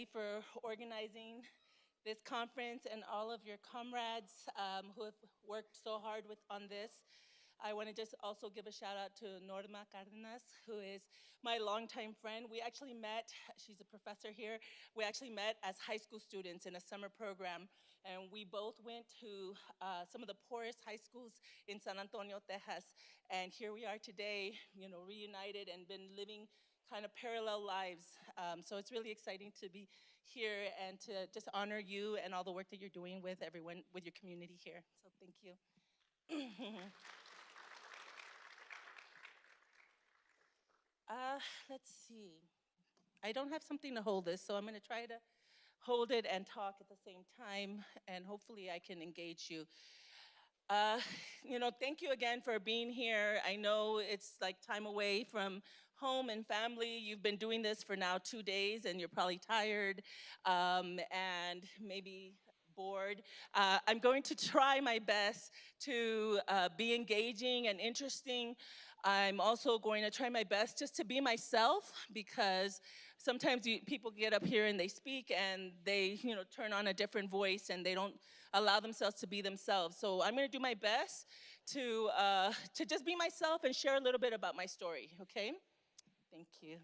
for organizing this conference and all of your comrades who have worked so hard on this. I want to just also give a shout out to Norma Cardenas, who is my longtime friend. We actually met, she's a professor here, we actually met as high school students in a summer program, and we both went to some of the poorest high schools in San Antonio, Texas, and here we are today, reunited and been living kind of parallel lives. So it's really exciting to be here and to just honor you and all the work that you're doing with everyone, with your community here. So thank you. Let's see. I don't have something to hold this, so I'm going to try to hold it and talk at the same time, and hopefully I can engage you. Thank you again for being here. I know it's like time away from home and family. You've been doing this for now 2 days, and you're probably tired and maybe bored. I'm going to try my best to be engaging and interesting. I'm also going to try my best just to be myself, because sometimes people get up here and they speak and they turn on a different voice and they don't allow themselves to be themselves. So I'm going to do my best to just be myself and share a little bit about my story, okay? Thank you.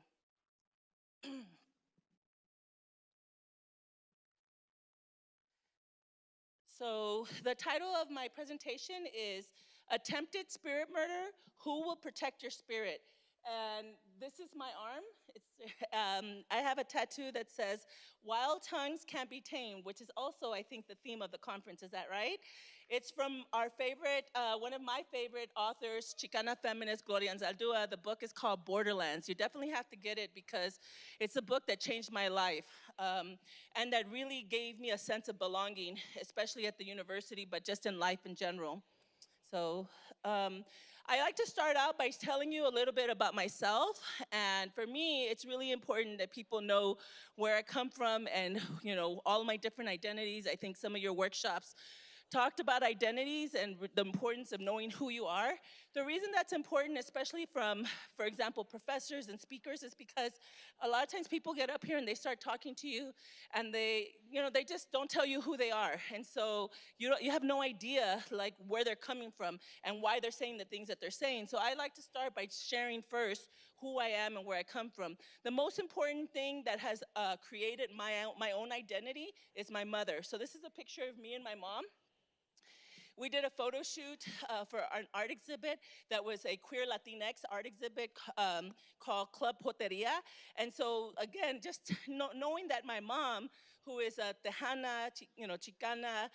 So the title of my presentation is Attempted Spirit Murder, Who Will Protect Your Spirit? And this is my arm. I have a tattoo that says, "Wild tongues can't be tamed," which is also, I think, the theme of the conference. Is that right? It's from our favorite, one of my favorite authors, Chicana feminist Gloria Anzaldúa. The book is called Borderlands. You definitely have to get it because it's a book that changed my life and that really gave me a sense of belonging, especially at the university, but just in life in general. So I like to start out by telling you a little bit about myself. And for me, it's really important that people know where I come from and, all my different identities. I think some of your workshops talked about identities and the importance of knowing who you are. The reason that's important, especially from, for example, professors and speakers, is because a lot of times people get up here and they start talking to you and they just don't tell you who they are. And so you have no idea like where they're coming from and why they're saying the things that they're saying. So I like to start by sharing first who I am and where I come from. The most important thing that has created my own identity is my mother. So this is a picture of me and my mom. We did a photo shoot for an art exhibit that was a queer Latinx art exhibit called Club Poteria. And so again, just knowing that my mom, who is a Tejana, Chicana,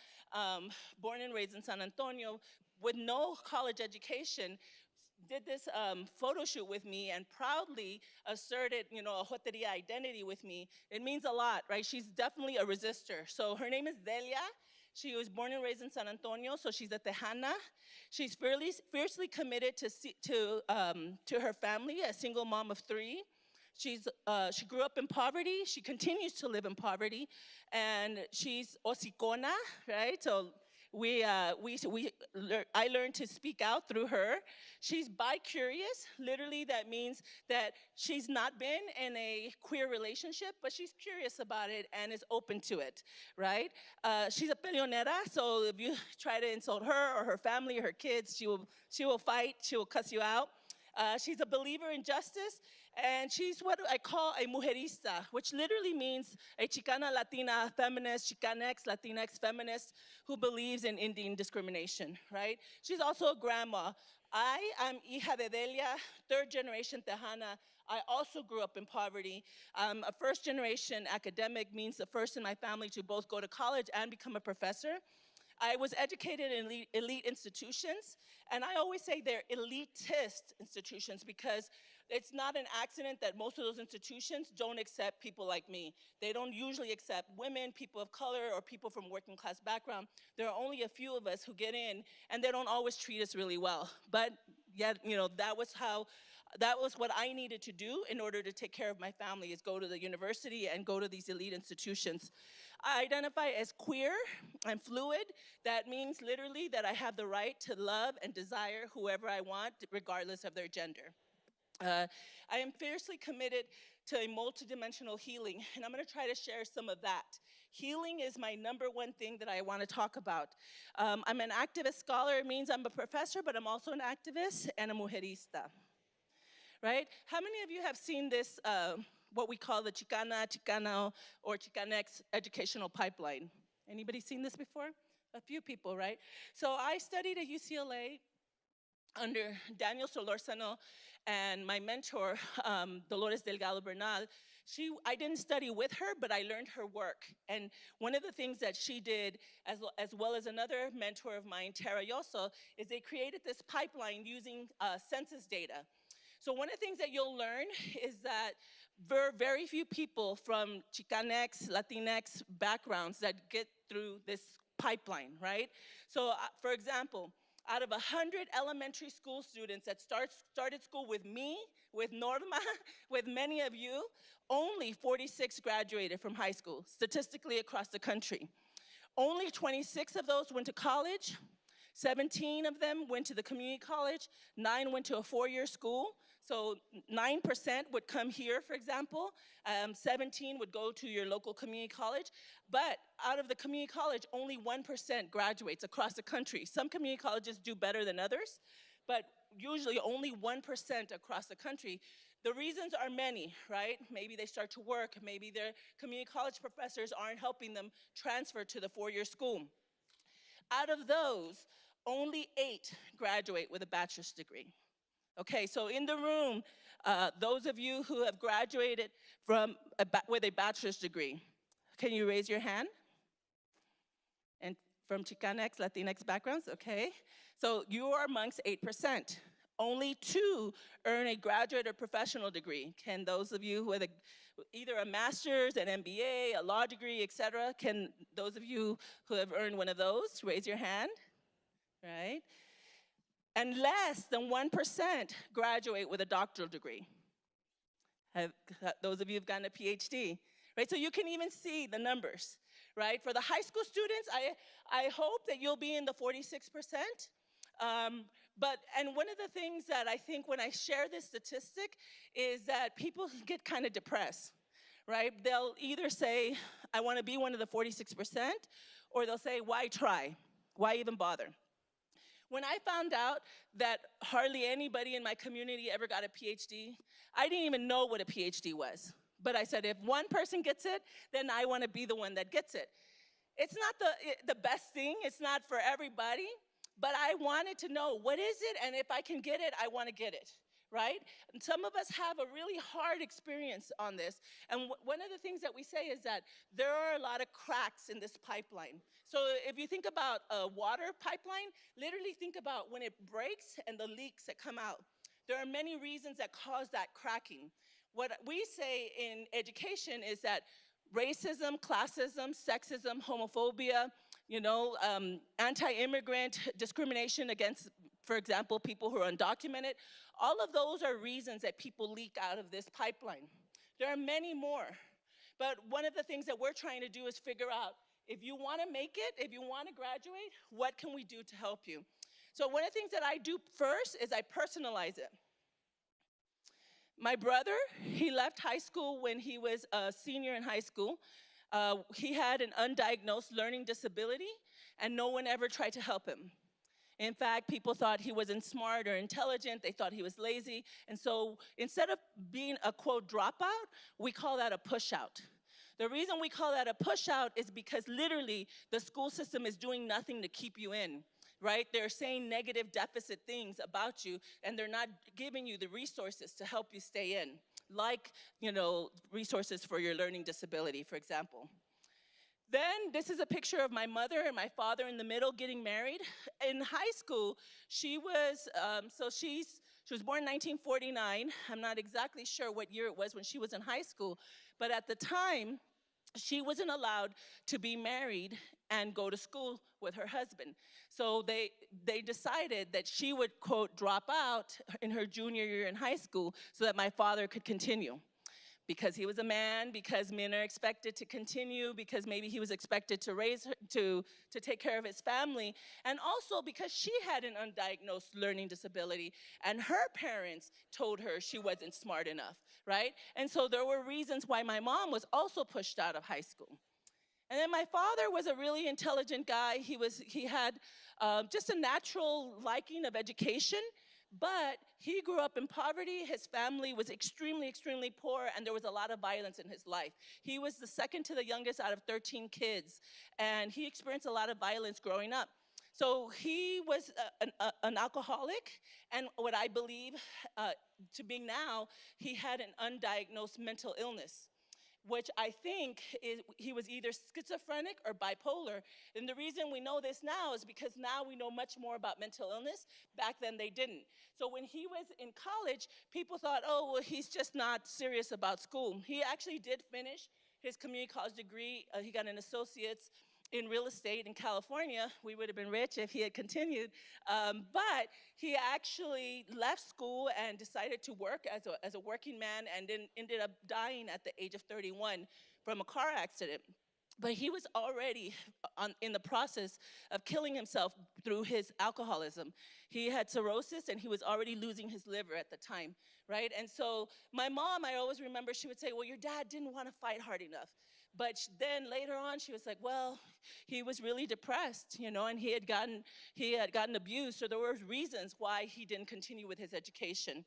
born and raised in San Antonio, with no college education, did this photo shoot with me and proudly asserted, a Joteria identity with me. It means a lot, right? She's definitely a resistor. So her name is Delia. She was born and raised in San Antonio, so she's a Tejana. She's fiercely committed to her family, a single mom of 3. She grew up in poverty. She continues to live in poverty, and she's hocicona, right? So I learned to speak out through her. She's bi-curious. Literally, that means that she's not been in a queer relationship, but she's curious about it and is open to it, right? She's a peleonera, so if you try to insult her or her family or her kids, she will fight, she will cuss you out. She's a believer in justice, and she's what I call a mujerista, which literally means a Chicana Latina feminist, Chicanx Latinx feminist who believes in Indian discrimination, right? She's also a grandma. I am hija de Delia, 3rd generation Tejana. I also grew up in poverty. A 1st generation academic, means the first in my family to both go to college and become a professor. I was educated in elite institutions, and I always say they're elitist institutions because it's not an accident that most of those institutions don't accept people like me. They don't usually accept women, people of color, or people from working class background. There are only a few of us who get in, and they don't always treat us really well. But yet, that was what I needed to do in order to take care of my family, is go to the university and go to these elite institutions. I identify as queer. I'm fluid. That means literally that I have the right to love and desire whoever I want, regardless of their gender. I am fiercely committed to a multidimensional healing, and I'm going to try to share some of that. Healing is my #1 thing that I want to talk about. I'm an activist scholar. It means I'm a professor, but I'm also an activist and a mujerista, right? How many of you have seen this, what we call the Chicano, or Chicanx educational pipeline? Anybody seen this before? A few people, right? So I studied at UCLA under Daniel Solórzano, and my mentor, Dolores Delgado Bernal. I didn't study with her, but I learned her work. And one of the things that she did, as well as another mentor of mine, Tara Yoso, is they created this pipeline using census data. So one of the things that you'll learn is that very few people from Chicanx, Latinx backgrounds that get through this pipeline, right? So for example, out of 100 elementary school students that started school with me, with Norma, with many of you, only 46 graduated from high school, statistically across the country. Only 26 of those went to college. 17 of them went to the community college. 9 went to a 4-year school. So 9% would come here, for example. 17 would go to your local community college. But out of the community college, only 1% graduates across the country. Some community colleges do better than others, but usually only 1% across the country. The reasons are many, right? Maybe they start to work. Maybe their community college professors aren't helping them transfer to the 4-year school. Out of those, only 8 graduate with a bachelor's degree. Okay, so in the room, those of you who have graduated with a bachelor's degree, can you raise your hand? And from Chicanx, Latinx backgrounds, okay. So you are amongst 8%. Only 2 earn a graduate or professional degree. Can those of you who have either a master's, an MBA, a law degree, et cetera, can those of you who have earned one of those raise your hand, right? And less than 1% graduate with a doctoral degree. Those of you who've gotten a PhD, right? So you can even see the numbers, right? For the high school students, I hope that you'll be in the 46%. And one of the things that I think when I share this statistic is that people get kind of depressed, right? They'll either say, I want to be one of the 46%, or they'll say, why try? Why even bother? When I found out that hardly anybody in my community ever got a PhD, I didn't even know what a PhD was. But I said, if one person gets it, then I want to be the one that gets it. It's not the best thing, it's not for everybody, but I wanted to know, what is it? And if I can get it, I want to get it, right? And some of us have a really hard experience on this. And one of the things that we say is that there are a lot of cracks in this pipeline. So if you think about a water pipeline, literally think about when it breaks and the leaks that come out. There are many reasons that cause that cracking. What we say in education is that racism, classism, sexism, homophobia, anti-immigrant discrimination against, for example, people who are undocumented, all of those are reasons that people leak out of this pipeline. There are many more. But one of the things that we're trying to do is figure out, if you want to make it, if you want to graduate, what can we do to help you? So one of the things that I do first is I personalize it. My brother, he left high school when he was a senior in high school. He had an undiagnosed learning disability, and no one ever tried to help him. In fact, people thought he wasn't smart or intelligent. They thought he was lazy. And so instead of being a, quote, dropout, we call that a push-out. The reason we call that a push-out is because literally the school system is doing nothing to keep you in, right? They're saying negative deficit things about you, and they're not giving you the resources to help you stay in, like, resources for your learning disability, for example. Then this is a picture of my mother and my father in the middle getting married. In high school, she was born in 1949. I'm not exactly sure what year it was when she was in high school, but at the time, she wasn't allowed to be married and go to school with her husband. So they decided that she would, quote, drop out in her junior year in high school so that my father could continue. because he was a man, because men are expected to continue, because maybe he was expected to raise her, to take care of his family, and also because she had an undiagnosed learning disability, and her parents told her she wasn't smart enough, right? And so there were reasons why my mom was also pushed out of high school. And then my father was a really intelligent guy. He had just a natural liking of education, but he grew up in poverty. His family was extremely, extremely poor, and there was a lot of violence in his life. He was the second to the youngest out of 13 kids, and he experienced a lot of violence growing up. So he was an alcoholic, and what I believe to be now, he had an undiagnosed mental illness, which I think he was either schizophrenic or bipolar. And the reason we know this now is because now we know much more about mental illness. Back then they didn't. So when he was in college, people thought, oh, well, he's just not serious about school. He actually did finish his community college degree. He got an associate's in real estate in California. We would have been rich if he had continued. But he actually left school and decided to work as a working man, and then ended up dying at the age of 31 from a car accident. But he was already in the process of killing himself through his alcoholism. He had cirrhosis, and he was already losing his liver at the time, right? And so my mom, I always remember, she would say, well, your dad didn't want to fight hard enough. But then later on, she was like, well, he was really depressed, you know, and he had gotten abused, so there were reasons why he didn't continue with his education.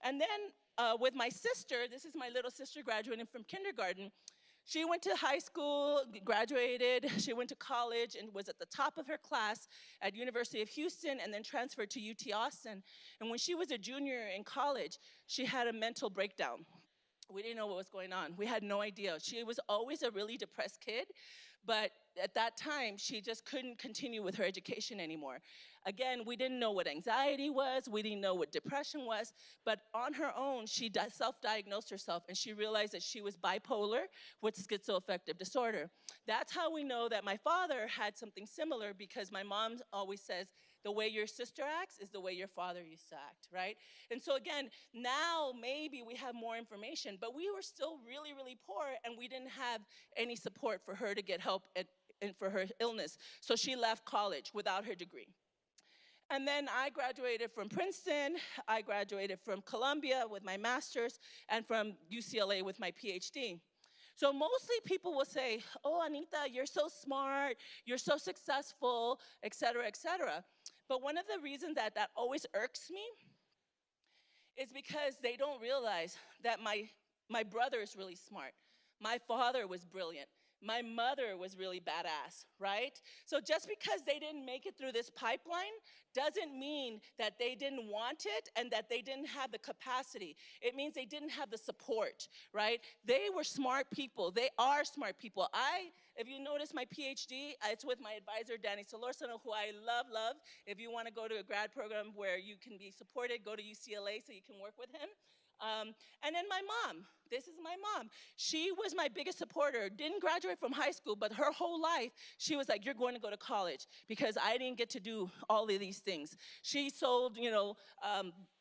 And then with my sister, this is my little sister graduating from kindergarten. She went to high school, graduated, she went to college, and was at the top of her class at University of Houston, and then transferred to UT Austin. And when she was a junior in college, she had a mental breakdown. We didn't know what was going on. We had no idea. She was always a really depressed kid, but at that time, she just couldn't continue with her education anymore. Again, we didn't know what anxiety was, we didn't know what depression was, but on her own, she self-diagnosed herself, and she realized that she was bipolar with schizoaffective disorder. That's how we know that my father had something similar, because my mom always says, the way your sister acts is the way your father used to act, right? And so again, now maybe we have more information, but we were still really, really poor, and we didn't have any support for her to get help and for her illness. So she left college without her degree. And then I graduated from Princeton, I graduated from Columbia with my master's, and from UCLA with my PhD. So mostly people will say, oh, Anita, you're so smart, you're so successful, et cetera, et cetera. But one of the reasons that always irks me is because they don't realize that my brother is really smart. My father was brilliant. My mother was really badass, right? So just because they didn't make it through this pipeline doesn't mean that they didn't want it and that they didn't have the capacity. It means they didn't have the support, right? They were smart people. They are smart people. If you notice my PhD, it's with my advisor, Danny Solorzano, who I love. If you want to go to a grad program where you can be supported, go to UCLA so you can work with him. And then my mom, this is my mom. She was my biggest supporter, didn't graduate from high school, but her whole life, she was like, you're going to go to college, because I didn't get to do all of these things. She sold,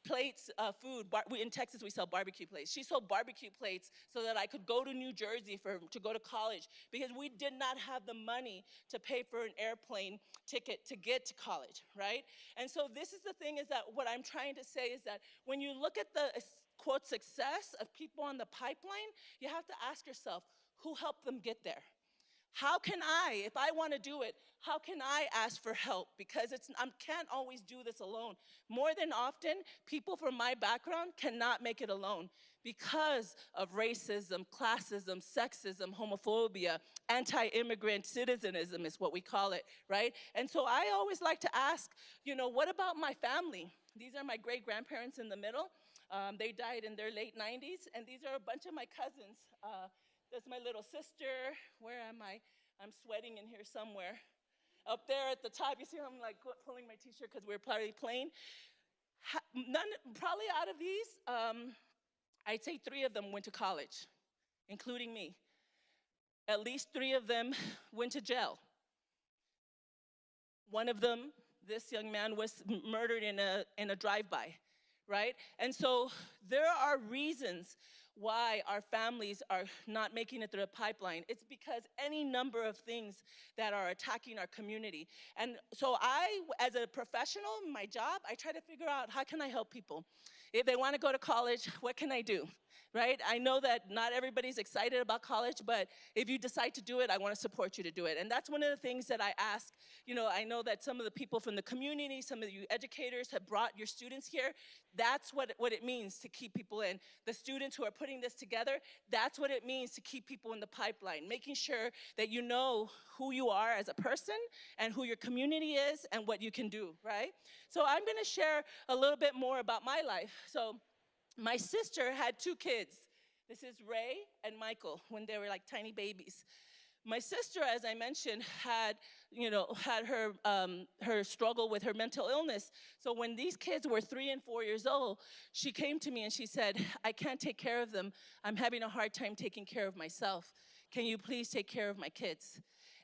plates, food. In Texas, we sell barbecue plates. She sold barbecue plates so that I could go to New Jersey to go to college, because we did not have the money to pay for an airplane ticket to get to college, right? And so this is the thing, is that what I'm trying to say is that when you look at the quote success of people on the pipeline, you have to ask yourself, who helped them get there? How can I, if I want to do it, how can I ask for help? Because I can't always do this alone. More than often, people from my background cannot make it alone because of racism, classism, sexism, homophobia, anti-immigrant citizenism is what we call it, right? And so I always like to ask, what about my family? These are my great-grandparents in the middle. They died in their late 90s, and these are a bunch of my cousins. That's my little sister. Where am I? I'm sweating in here somewhere. Up there at the top, you see how I'm like pulling my t-shirt because we're probably playing. Probably out of these, I'd say 3 of them went to college, including me. At least 3 of them went to jail. One of them, this young man, was murdered in a drive-by. Right? And so there are reasons why our families are not making it through the pipeline. It's because any number of things that are attacking our community. And so I, as a professional, my job, I try to figure out how can I help people. If they want to go to college, what can I do? Right? I know that not everybody's excited about college, but if you decide to do it, I want to support you to do it. And that's one of the things that I ask. You know, I know that some of the people from the community, some of you educators have brought your students here. That's what it means to keep people in. The students who are putting this together, that's what it means to keep people in the pipeline, making sure that you know who you are as a person and who your community is and what you can do, right? So I'm gonna share a little bit more about my life. So my sister had 2 kids. This is Ray and Michael when they were like tiny babies. My sister, as I mentioned, had her struggle with her mental illness. So when these kids were 3 and 4 years old, she came to me and she said, I can't take care of them. I'm having a hard time taking care of myself. Can you please take care of my kids?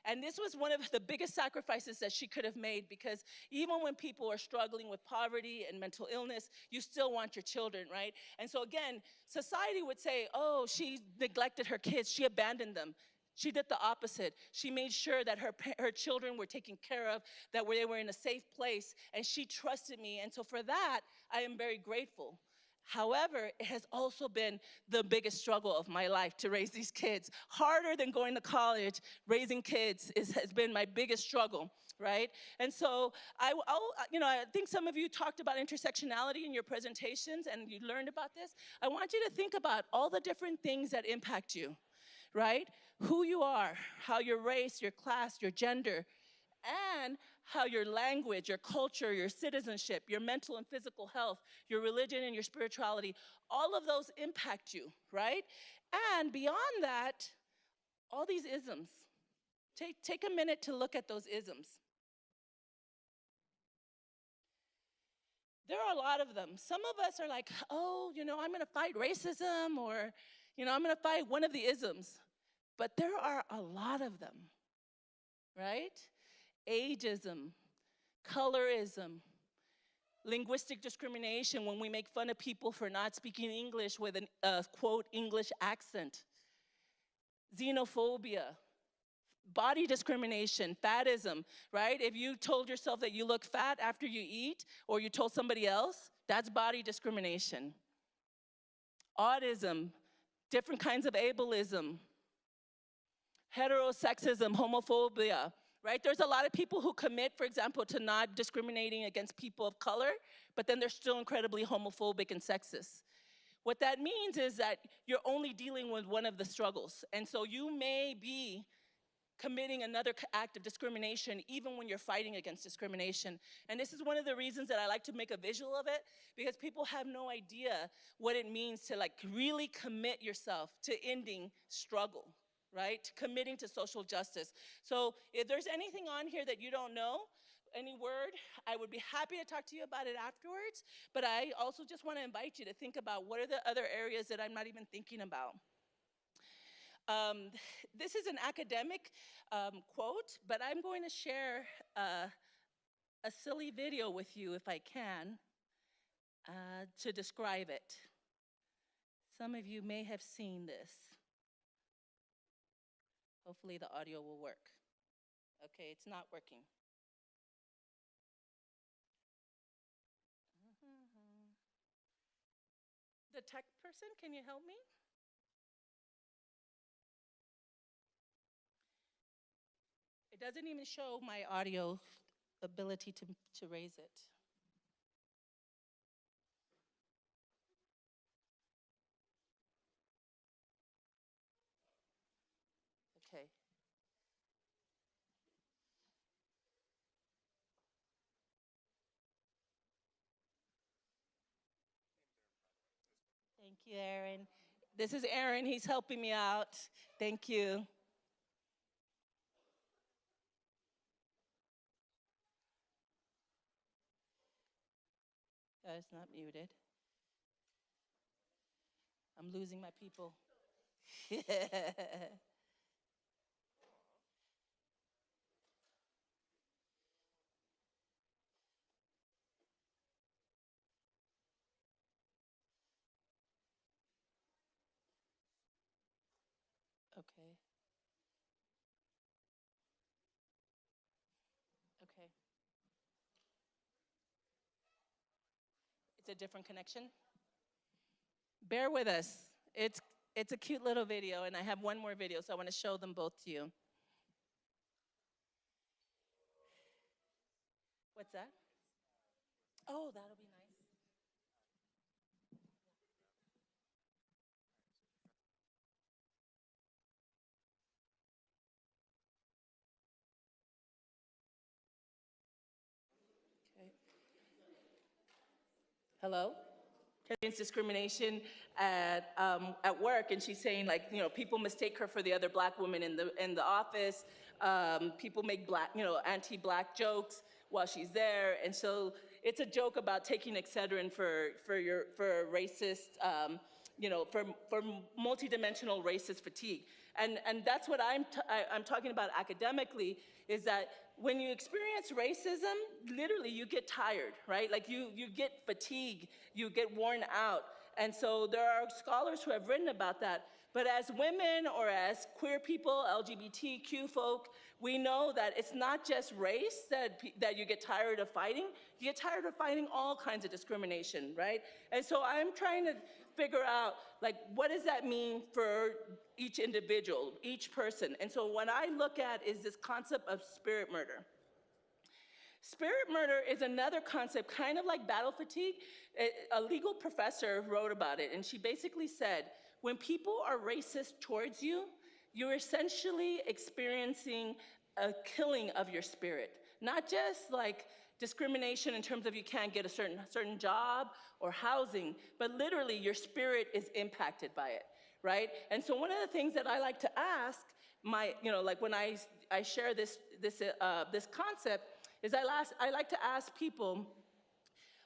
And this was one of the biggest sacrifices that she could have made, because even when people are struggling with poverty and mental illness, you still want your children, right? And so again, society would say, oh, she neglected her kids, she abandoned them. She did the opposite. She made sure that her children were taken care of, that they were in a safe place, and she trusted me. And so for that, I am very grateful. However, it has also been the biggest struggle of my life to raise these kids. Harder than going to college, raising kids has been my biggest struggle, right? And so I think some of you talked about intersectionality in your presentations and you learned about this. I want you to think about all the different things that impact you, right? Who you are, how your race, your class, your gender, and how your language, your culture, your citizenship, your mental and physical health, your religion and your spirituality, all of those impact you, right? And beyond that, all these isms. Take a minute to look at those isms. There are a lot of them. Some of us are like, oh, I'm gonna fight racism, or, I'm gonna fight one of the isms. But there are a lot of them, right? Ageism, colorism, linguistic discrimination when we make fun of people for not speaking English with a quote English accent, xenophobia, body discrimination, fatism, right? If you told yourself that you look fat after you eat, or you told somebody else, that's body discrimination. Autism, different kinds of ableism, heterosexism, homophobia, right? There's a lot of people who commit, for example, to not discriminating against people of color, but then they're still incredibly homophobic and sexist. What that means is that you're only dealing with one of the struggles. And so you may be committing another act of discrimination even when you're fighting against discrimination. And this is one of the reasons that I like to make a visual of it, because people have no idea what it means to like really commit yourself to ending struggle, right? Committing to social justice. So if there's anything on here that you don't know, any word, I would be happy to talk to you about it afterwards, but I also just want to invite you to think about what are the other areas that I'm not even thinking about. This is an academic quote, but I'm going to share a silly video with you, if I can, to describe it. Some of you may have seen this. Hopefully the audio will work. Okay, it's not working. The tech person, can you help me? It doesn't even show my audio ability to raise it. Okay. Thank you, Aaron. This is Aaron, he's helping me out. Thank you. It's not muted. I'm losing my people. It's a different connection. Bear with us. It's a cute little video, and I have one more video, so I want to show them both to you. What's that? Oh, that'll be nice. Okay. Hello? Against discrimination at work, and she's saying, like, you know, people mistake her for the other black woman in the office. People make black, you know, anti-black jokes while she's there, and so it's a joke about taking Excedrin for racist, you know, for multidimensional racist fatigue, and that's what I'm talking about academically, is that when you experience racism, literally you get tired, right? Like you get fatigue, you get worn out. And so there are scholars who have written about that. But as women or as queer people, LGBTQ folk, we know that it's not just race that you get tired of fighting. You get tired of fighting all kinds of discrimination, right? And so I'm trying to figure out, like, what does that mean for each individual, each person? And so what I look at is this concept of spirit murder. Spirit murder is another concept, kind of like battle fatigue. A legal professor wrote about it, and she basically said, when people are racist towards you, you're essentially experiencing a killing of your spirit. Not just like discrimination in terms of you can't get a certain job or housing, but literally your spirit is impacted by it, right? And so one of the things that I like to ask you know, like when I share this concept, is I like to ask people,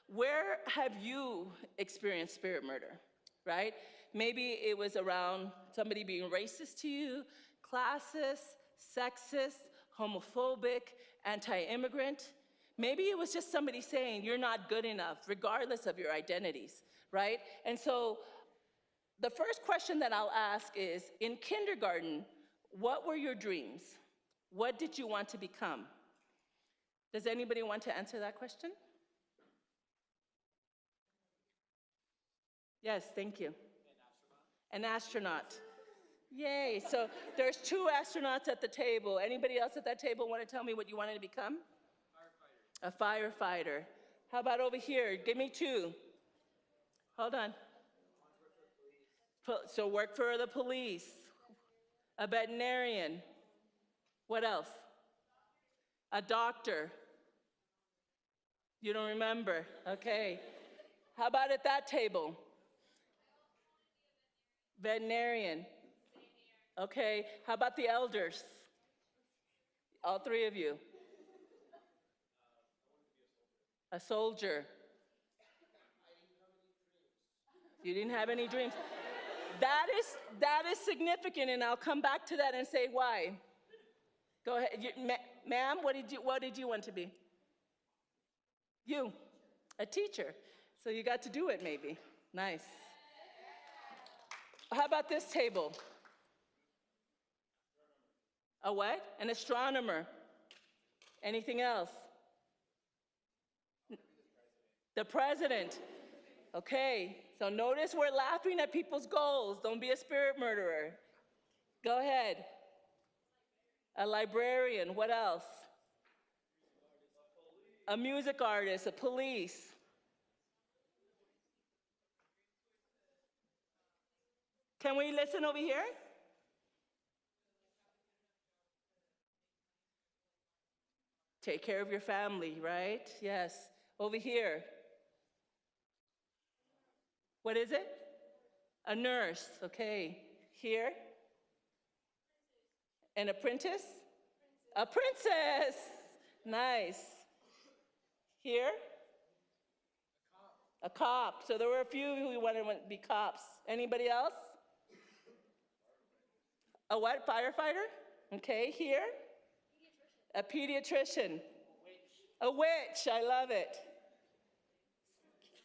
where have you experienced spirit murder, right? Maybe it was around somebody being racist to you, classist, sexist, homophobic, anti-immigrant. Maybe it was just somebody saying you're not good enough, regardless of your identities, right? And so the first question that I'll ask is, in kindergarten, what were your dreams? What did you want to become? Does anybody want to answer that question? Yes, thank you. An astronaut. Yay, so there's 2 astronauts at the table. Anybody else at that table want to tell me what you wanted to become? Firefighter. A firefighter. How about over here? Give me 2. Hold on. So work for the police. A veterinarian. What else? A doctor. You don't remember? Okay. How about at that table? Veterinarian. Okay. How about the elders? All 3 of you. A soldier. You didn't have any dreams. That is significant, and I'll come back to that and say why. Go ahead, ma'am. What did you want to be? You, a teacher. So you got to do it, maybe. Nice. How about this table? A what? An astronomer. Anything else? The president. Okay, so notice we're laughing at people's goals. Don't be a spirit murderer. Go ahead. A librarian. What else? A music artist, a police. Can we listen over here? Take care of your family, right? Yes. Over here. What is it? A nurse, okay. Here? An apprentice? A princess. Nice. Here? A cop. So there were a few who wanted to be cops. Anybody else? A what? Firefighter? Okay, here? A pediatrician. A witch. I love it.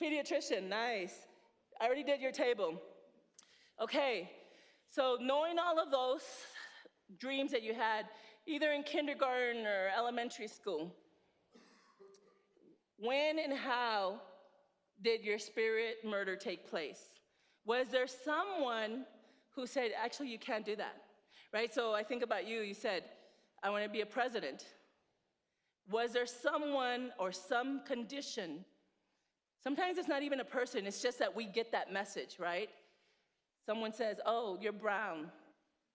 Pediatrician, nice. I already did your table. Okay, so knowing all of those dreams that you had, either in kindergarten or elementary school, when and how did your spirit murder take place? Was there someone who said, actually, you can't do that, right? So I think about you, you said, I want to be a president. Was there someone or some condition? Sometimes it's not even a person, it's just that we get that message, right? Someone says, oh, you're brown,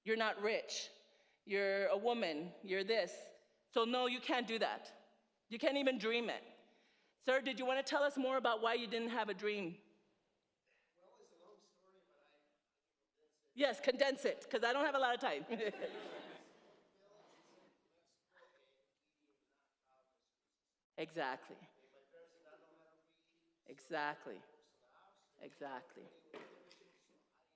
you're not rich, you're a woman, you're this. So no, you can't do that. You can't even dream it. Sir, did you want to tell us more about why you didn't have a dream? Well, it's a long story, but I condense it. Yes, condense it, because I don't have a lot of time. Exactly. My parents did not know how to read. Exactly. Books in the house. Exactly. So I didn't know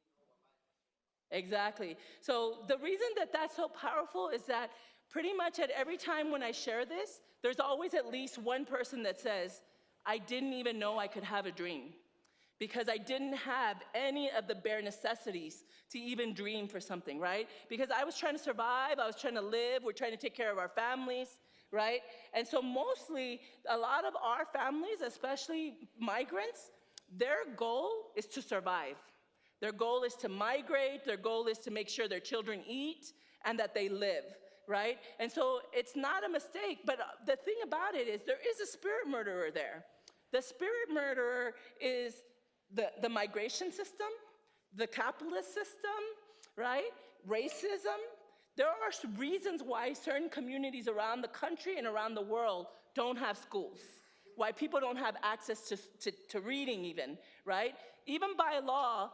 what my passion was. Exactly. So the reason that that's so powerful is that pretty much at every time when I share this, there's always at least one person that says, I didn't even know I could have a dream because I didn't have any of the bare necessities to even dream for something, right? Because I was trying to survive, I was trying to live, we're trying to take care of our families, right? And so mostly, a lot of our families, especially migrants, their goal is to survive. Their goal is to migrate, their goal is to make sure their children eat and that they live, right? And so it's not a mistake, but the thing about it is there is a spirit murderer there. The spirit murderer is the migration system, the capitalist system, right? Racism. There are reasons why certain communities around the country and around the world don't have schools, why people don't have access to reading even, right? Even by law,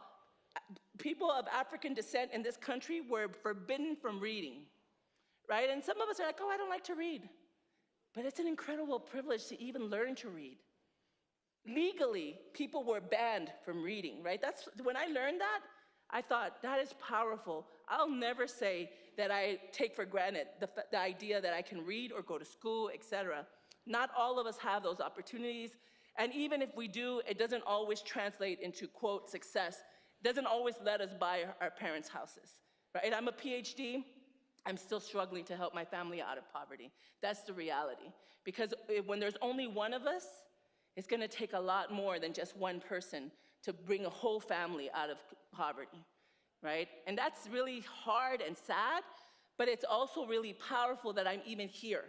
people of African descent in this country were forbidden from reading, right? And some of us are like, oh, I don't like to read. But it's an incredible privilege to even learn to read. Legally, people were banned from reading, right? That's when I learned that, I thought, that is powerful. I'll never say that I take for granted the idea that I can read or go to school, etc. Not all of us have those opportunities. And even if we do, it doesn't always translate into, quote, success. It doesn't always let us buy our parents' houses, right? I'm a PhD. I'm still struggling to help my family out of poverty. That's the reality. Because when there's only one of us, it's gonna take a lot more than just one person to bring a whole family out of poverty, right? And that's really hard and sad, but it's also really powerful that I'm even here,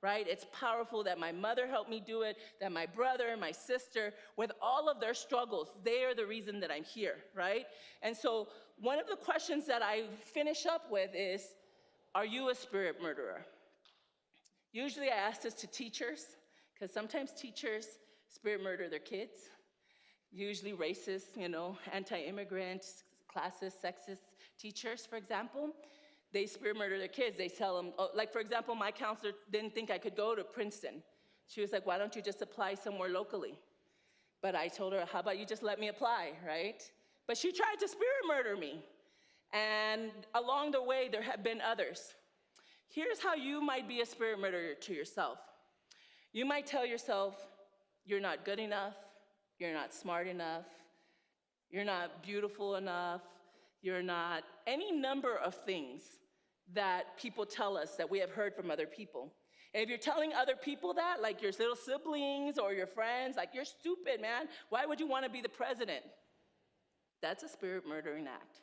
right? It's powerful that my mother helped me do it, that my brother, my sister, with all of their struggles, they are the reason that I'm here, right? And so one of the questions that I finish up with is, are you a spirit murderer? Usually I ask this to teachers, because sometimes teachers spirit murder their kids, usually racist, anti-immigrant, classist, sexist teachers, for example. They spirit murder their kids. They tell them, like for example, my counselor didn't think I could go to Princeton. She was like, why don't you just apply somewhere locally? But I told her, how about you just let me apply, right? But she tried to spirit murder me. And along the way, there have been others. Here's how you might be a spirit murderer to yourself. You might tell yourself, you're not good enough, you're not smart enough, you're not beautiful enough, you're not any number of things that people tell us that we have heard from other people. And if you're telling other people that, like your little siblings or your friends, like you're stupid, man, why would you want to be the president? That's a spirit murdering act,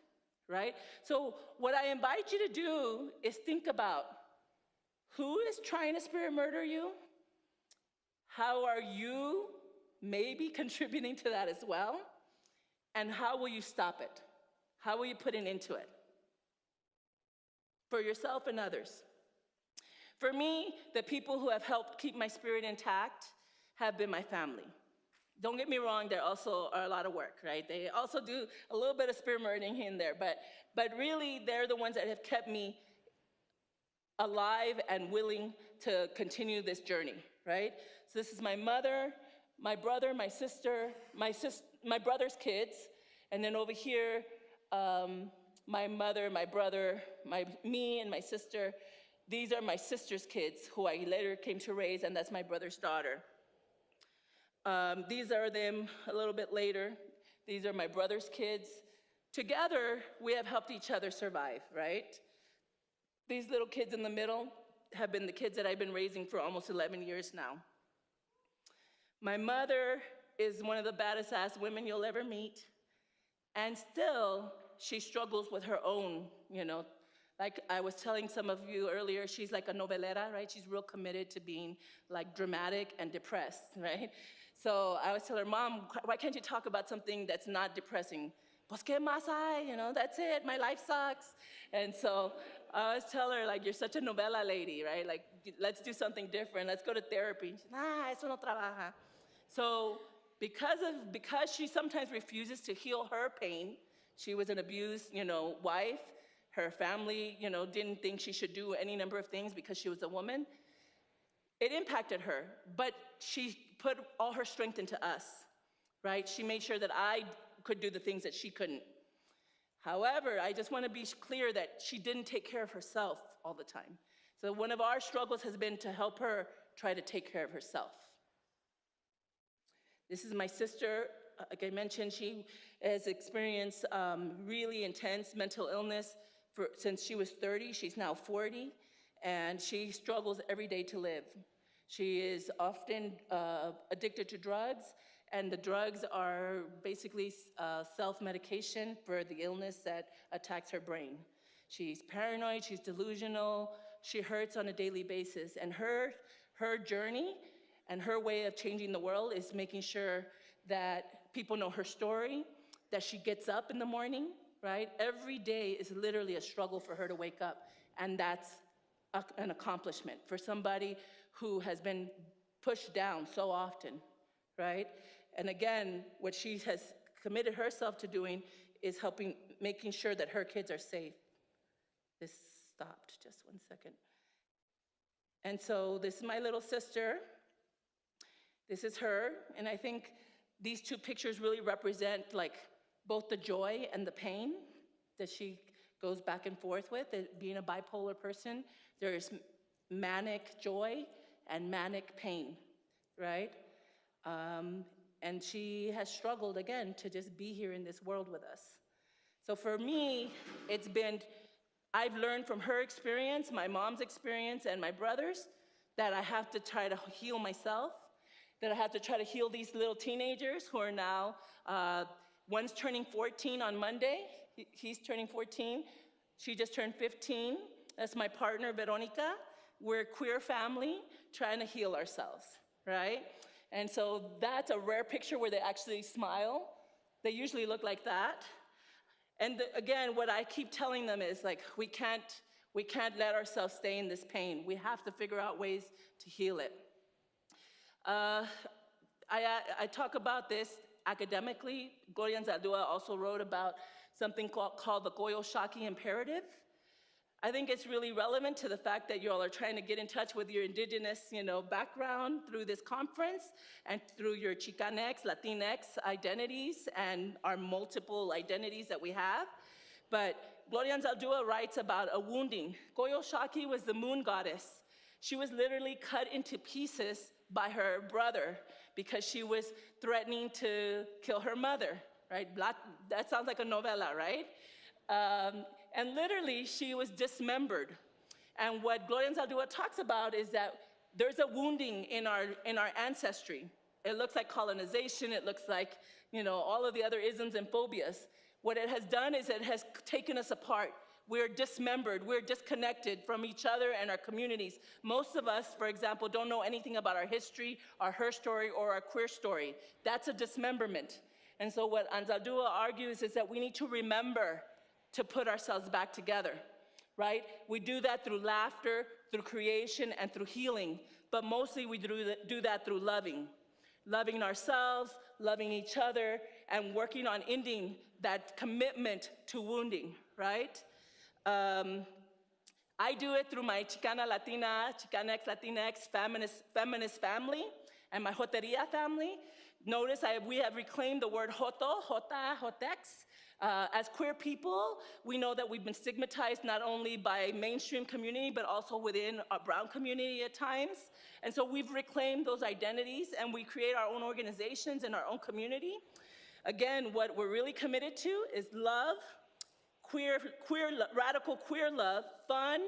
right? So what I invite you to do is think about who is trying to spirit murder you? How are you maybe contributing to that as well? And how will you stop it? How will you put an end to it? For yourself and others. For me, the people who have helped keep my spirit intact have been my family. Don't get me wrong, there also are a lot of work, right? They also do a little bit of spirit murdering in there, but really, they're the ones that have kept me alive and willing to continue this journey, right? So this is my mother, my brother, my sister, my brother's kids, and then over here, my mother, my brother, me and my sister. These are my sister's kids, who I later came to raise, and that's my brother's daughter. These are them a little bit later. These are my brother's kids. Together, we have helped each other survive, right? These little kids in the middle have been the kids that I've been raising for almost 11 years now. My mother is one of the baddest ass women you'll ever meet. And still, she struggles with her own, like I was telling some of you earlier, she's like a novelera, right? She's real committed to being like dramatic and depressed, right? So I always tell her, Mom, why can't you talk about something that's not depressing? Pues que más hay, that's it, my life sucks. And so I always tell her, like, you're such a novela lady, right? Like, let's do something different, let's go to therapy. She's, eso no trabaja. So because she sometimes refuses to heal her pain, she was an abused, wife, her family, didn't think she should do any number of things because she was a woman. It impacted her, but she put all her strength into us, right? She made sure that I could do the things that she couldn't. However, I just want to be clear that she didn't take care of herself all the time. So one of our struggles has been to help her try to take care of herself. This is my sister. Like I mentioned, she has experienced really intense mental illness since she was 30. She's now 40, and she struggles every day to live. She is often addicted to drugs, and the drugs are basically self-medication for the illness that attacks her brain. She's paranoid, she's delusional, she hurts on a daily basis, and her journey and her way of changing the world is making sure that people know her story, that she gets up in the morning, right? Every day is literally a struggle for her to wake up, and that's an accomplishment for somebody who has been pushed down so often, right? And again, what she has committed herself to doing is making sure that her kids are safe. This stopped, just one second. And so this is my little sister. This is her, and I think these two pictures really represent like both the joy and the pain that she goes back and forth with. Being a bipolar person, there is manic joy and manic pain, right? And she has struggled, again, to just be here in this world with us. So for me, I've learned from her experience, my mom's experience, and my brother's, that I have to try to heal myself, that I have to try to heal these little teenagers who are now, one's turning 14 on Monday. He's turning 14. She just turned 15. That's my partner, Veronica. We're a queer family trying to heal ourselves, right? And so that's a rare picture where they actually smile. They usually look like that. And again, what I keep telling them is like, we can't let ourselves stay in this pain. We have to figure out ways to heal it. I talk about this academically. Gloria Anzaldúa also wrote about something called the Goyo-Shaki imperative. I think it's really relevant to the fact that you all are trying to get in touch with your indigenous, background through this conference and through your Chicanx, Latinx identities and our multiple identities that we have. But Gloria Anzaldúa writes about a wounding. Goyo-Shaki was the moon goddess. She was literally cut into pieces by her brother because she was threatening to kill her mother, right? That sounds like a novela, right? And literally, she was dismembered. And what Gloria Anzaldúa talks about is that there's a wounding in our ancestry. It looks like colonization, it looks like, all of the other isms and phobias. What it has done is it has taken us apart. We're dismembered, we're disconnected from each other and our communities. Most of us, for example, don't know anything about our history, our her story, or our queer story. That's a dismemberment. And so what Anzaldúa argues is that we need to remember to put ourselves back together, right? We do that through laughter, through creation, and through healing, but mostly we do that through loving. Loving ourselves, loving each other, and working on ending that commitment to wounding, right? I do it through my Chicana Latina, Chicanx Latinx feminist family, and my Joteria family. Notice we have reclaimed the word Joto, Jota, Jotex. As queer people, we know that we've been stigmatized not only by mainstream community, but also within our brown community at times. And so we've reclaimed those identities and we create our own organizations and our own community. Again, what we're really committed to is love, radical queer love, fun,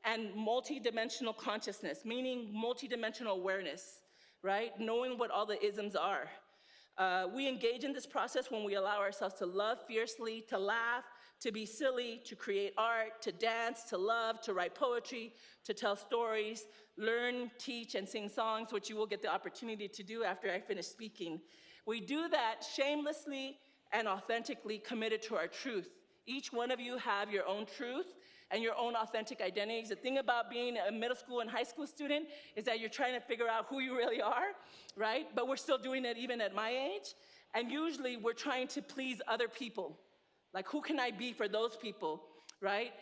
and multidimensional consciousness, meaning multidimensional awareness, right? Knowing what all the isms are. We engage in this process when we allow ourselves to love fiercely, to laugh, to be silly, to create art, to dance, to love, to write poetry, to tell stories, learn, teach, and sing songs, which you will get the opportunity to do after I finish speaking. We do that shamelessly and authentically committed to our truth. Each one of you have your own truth and your own authentic identities. The thing about being a middle school and high school student is that you're trying to figure out who you really are, right? But we're still doing it even at my age. And usually we're trying to please other people. Like, who can I be for those people, right?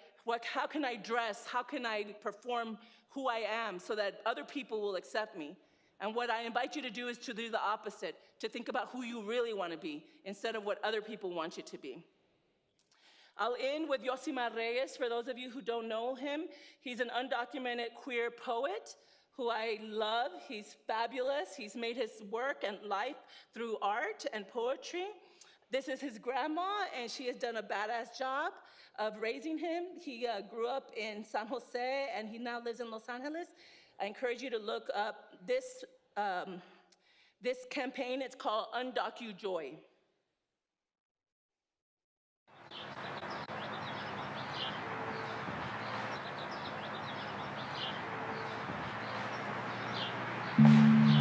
How can I dress? How can I perform who I am so that other people will accept me? And what I invite you to do is to do the opposite, to think about who you really want to be instead of what other people want you to be. I'll end with Yosimar Reyes. For those of you who don't know him, he's an undocumented queer poet who I love. He's fabulous. He's made his work and life through art and poetry. This is his grandma, and she has done a badass job of raising him. He grew up in San Jose, and he now lives in Los Angeles. I encourage you to look up this campaign. It's called Undocu Joy.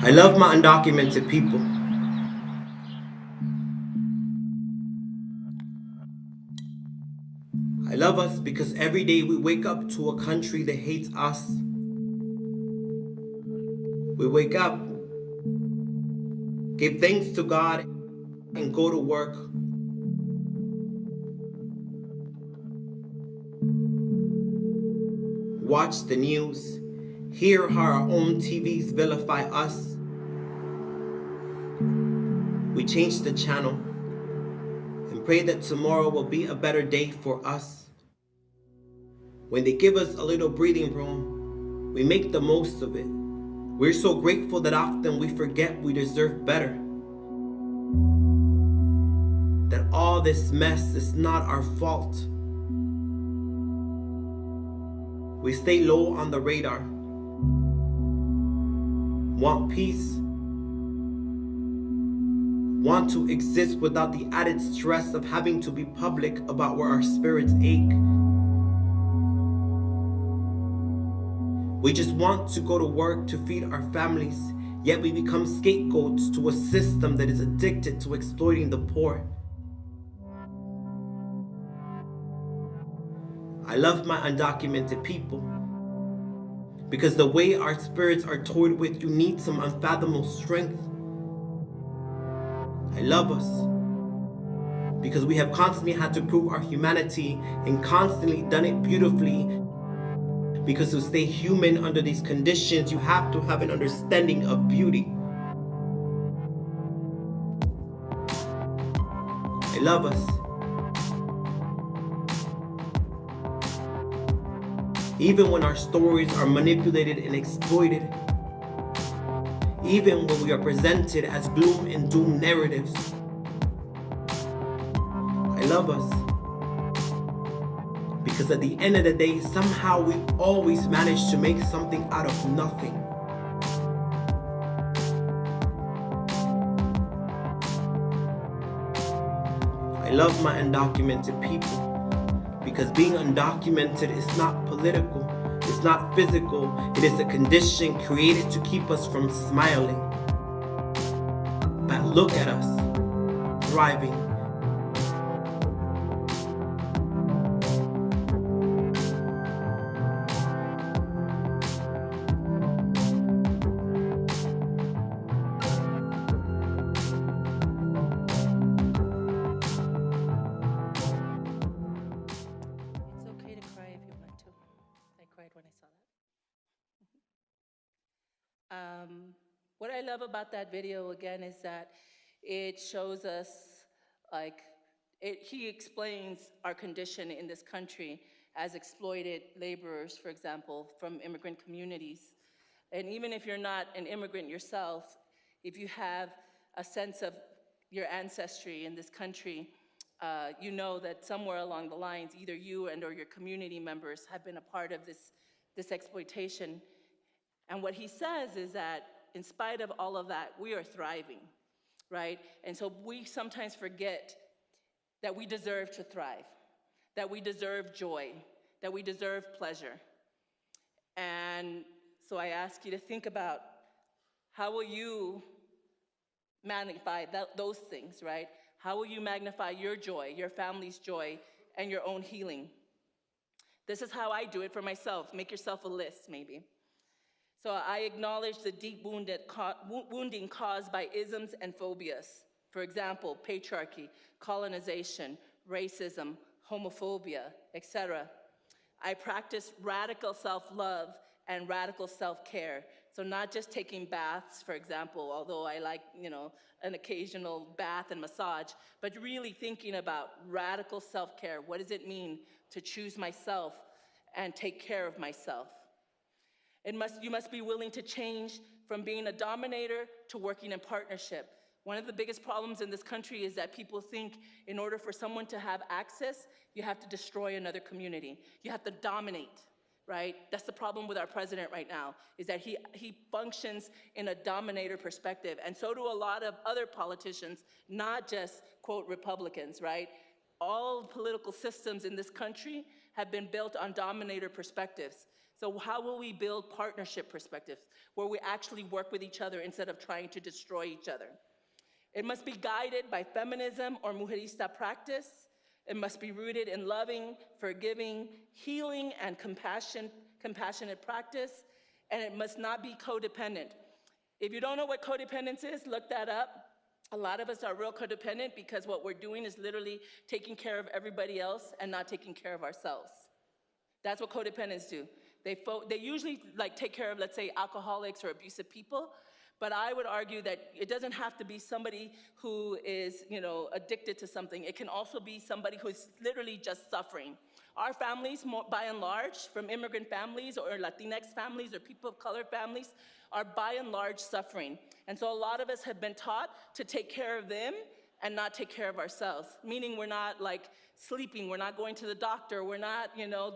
I love my undocumented people. I love us because every day we wake up to a country that hates us. We wake up, give thanks to God, and go to work. Watch the news, hear how our own TVs vilify us. We change the channel and pray that tomorrow will be a better day for us. When they give us a little breathing room, we make the most of it. We're so grateful that often we forget we deserve better. That all this mess is not our fault. We stay low on the radar. Want peace? Want to exist without the added stress of having to be public about where our spirits ache. We just want to go to work to feed our families, yet we become scapegoats to a system that is addicted to exploiting the poor. I love my undocumented people because the way our spirits are toyed with, you need some unfathomable strength. I love us because we have constantly had to prove our humanity and constantly done it beautifully. Because to stay human under these conditions, you have to have an understanding of beauty. I love us. Even when our stories are manipulated and exploited. Even when we are presented as gloom and doom narratives. I love us. Because at the end of the day, somehow we always manage to make something out of nothing. I love my undocumented people because being undocumented is not political, it's not physical, it is a condition created to keep us from smiling. But look at us, thriving. What I love about that video, again, is that it shows us, he explains our condition in this country as exploited laborers, for example, from immigrant communities. And even if you're not an immigrant yourself, if you have a sense of your ancestry in this country, you know that somewhere along the lines, either you and or your community members have been a part of this exploitation. And what he says is that in spite of all of that, we are thriving. right? And so we sometimes forget that we deserve to thrive, that we deserve joy, that we deserve pleasure. And so I ask you to think about, how will you magnify those things, right? How will you magnify your joy, your family's joy, and your own healing? This is how I do it for myself. Make yourself a list, maybe. So I acknowledge the deep wounding caused by isms and phobias. For example, patriarchy, colonization, racism, homophobia, etc. I practice radical self-love and radical self-care. So not just taking baths, for example, although I like, an occasional bath and massage, but really thinking about radical self-care. What does it mean to choose myself and take care of myself? You must be willing to change from being a dominator to working in partnership. One of the biggest problems in this country is that people think in order for someone to have access, you have to destroy another community. You have to dominate, right? That's the problem with our president right now, is that he functions in a dominator perspective, and so do a lot of other politicians, not just, quote, Republicans, right? All political systems in this country have been built on dominator perspectives. So how will we build partnership perspectives, where we actually work with each other instead of trying to destroy each other? It must be guided by feminism or mujerista practice. It must be rooted in loving, forgiving, healing, and compassionate practice, and it must not be codependent. If you don't know what codependence is, look that up. A lot of us are real codependent because what we're doing is literally taking care of everybody else and not taking care of ourselves. That's what codependents do. They usually take care of, let's say, alcoholics or abusive people, but I would argue that it doesn't have to be somebody who is, addicted to something. It can also be somebody who's literally just suffering. Our families, by and large, from immigrant families or Latinx families or people of color families, are by and large suffering. And so a lot of us have been taught to take care of them and not take care of ourselves, meaning we're not sleeping, we're not going to the doctor, we're not,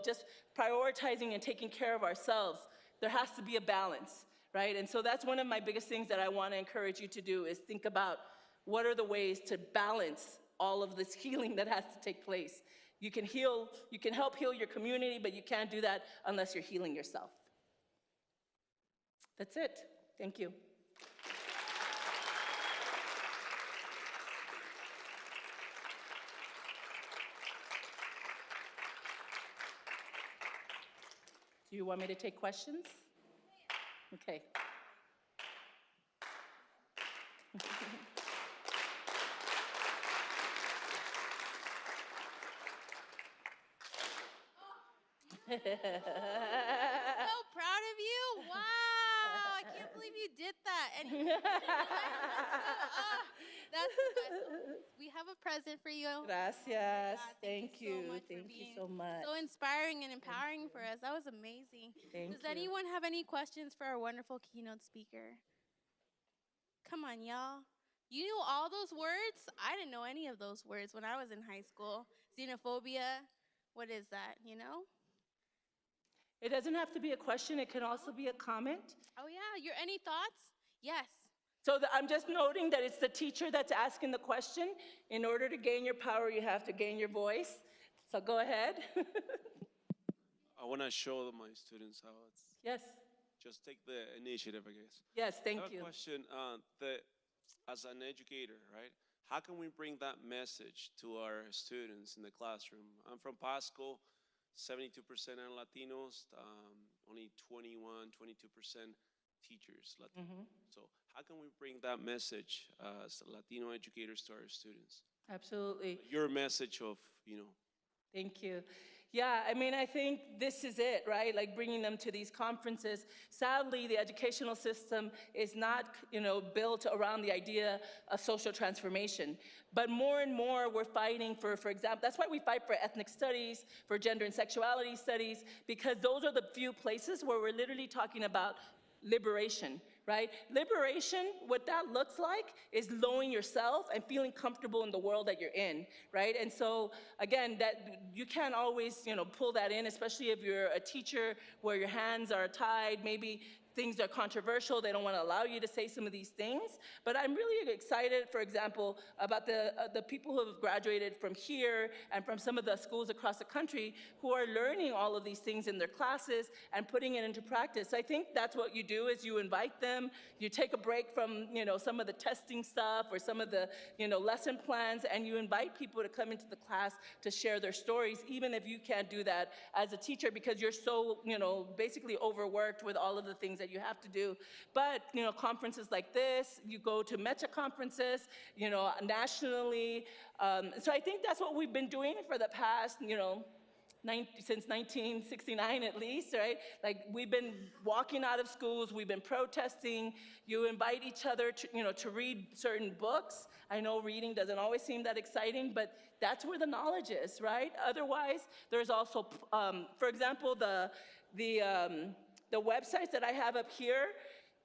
just prioritizing and taking care of ourselves. There has to be a balance, right? And so that's one of my biggest things that I want to encourage you to do, is think about what are the ways to balance all of this healing that has to take place. You can help heal your community, but you can't do that unless you're healing yourself. That's it. Thank you. Do you want me to take questions? Okay. So proud of you. Wow. I can't believe you did that. And that's the best. We have a present for you. Gracias. Thank so you. much Thank for you being so much. so inspiring and empowering for us. That was amazing. Does anyone have any questions for our wonderful keynote speaker? Come on, y'all. You knew all those words? I didn't know any of those words when I was in high school. Xenophobia, what is that, It doesn't have to be a question. It can also be a comment. Oh, yeah. Any thoughts? Yes. So I'm just noting that it's the teacher that's asking the question. In order to gain your power, you have to gain your voice. So go ahead. I want to show my students how it's. Yes. Just take the initiative, I guess. Yes, thank you. I have a question. As an educator, right? How can we bring that message to our students in the classroom? I'm from Pasco, 72% are Latinos, only 21, 22% teachers Latino. So how can we bring that message as Latino educators to our students? Absolutely. Your message of, Thank you. Yeah, I think this is it, right? Bringing them to these conferences. Sadly, the educational system is not, built around the idea of social transformation. But more and more, we're fighting for example, that's why we fight for ethnic studies, for gender and sexuality studies, because those are the few places where we're literally talking about liberation, right? Liberation, what that looks like is knowing yourself and feeling comfortable in the world that you're in, right? And so, again, that you can't always, pull that in, especially if you're a teacher where your hands are tied, maybe things are controversial, they don't want to allow you to say some of these things. But I'm really excited, for example, about the people who have graduated from here and from some of the schools across the country who are learning all of these things in their classes and putting it into practice. I think that's what you do, is you invite them, you take a break from, some of the testing stuff or some of the, lesson plans, and you invite people to come into the class to share their stories, even if you can't do that as a teacher because you're so, basically overworked with all of the things that you have to do. But, conferences like this, you go to Mecha conferences, nationally. So I think that's what we've been doing for the past, since 1969 at least, right? Like, we've been walking out of schools, we've been protesting. You invite each other to, to read certain books. I know reading doesn't always seem that exciting, but that's where the knowledge is, right? Otherwise, there's also, for example, the websites that I have up here.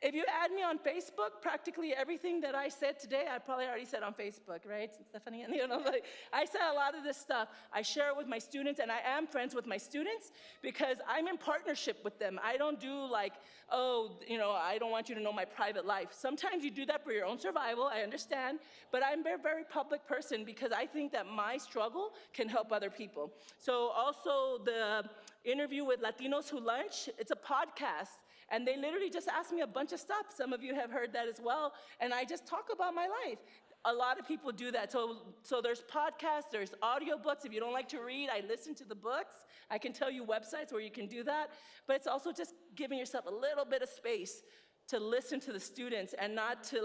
If you add me on Facebook, practically everything that I said today, I probably already said on Facebook, right, Stephanie? Like, I said a lot of this stuff. I share it with my students, and I am friends with my students because I'm in partnership with them. I don't do like, I don't want you to know my private life. Sometimes you do that for your own survival, I understand, but I'm a very, very public person because I think that my struggle can help other people. So also the interview with Latinos Who Lunch, it's a podcast. And they literally just ask me a bunch of stuff. Some of you have heard that as well. And I just talk about my life. A lot of people do that. So there's podcasts, there's audiobooks. If you don't like to read, I listen to the books. I can tell you websites where you can do that. But it's also just giving yourself a little bit of space to listen to the students and not to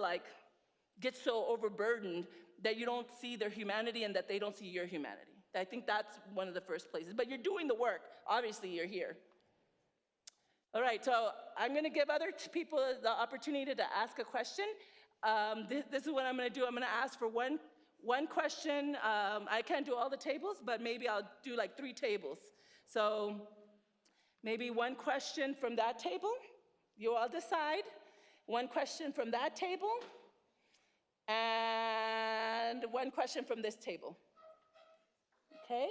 get so overburdened that you don't see their humanity and that they don't see your humanity. I think that's one of the first places. But you're doing the work. Obviously, you're here. All right, so I'm going to give other people the opportunity to ask a question. This is what I'm going to do. I'm going to ask for one question. I can't do all the tables, but maybe I'll do like 3 tables. So maybe one question from that table. You all decide. One question from that table. And one question from this table. Okay?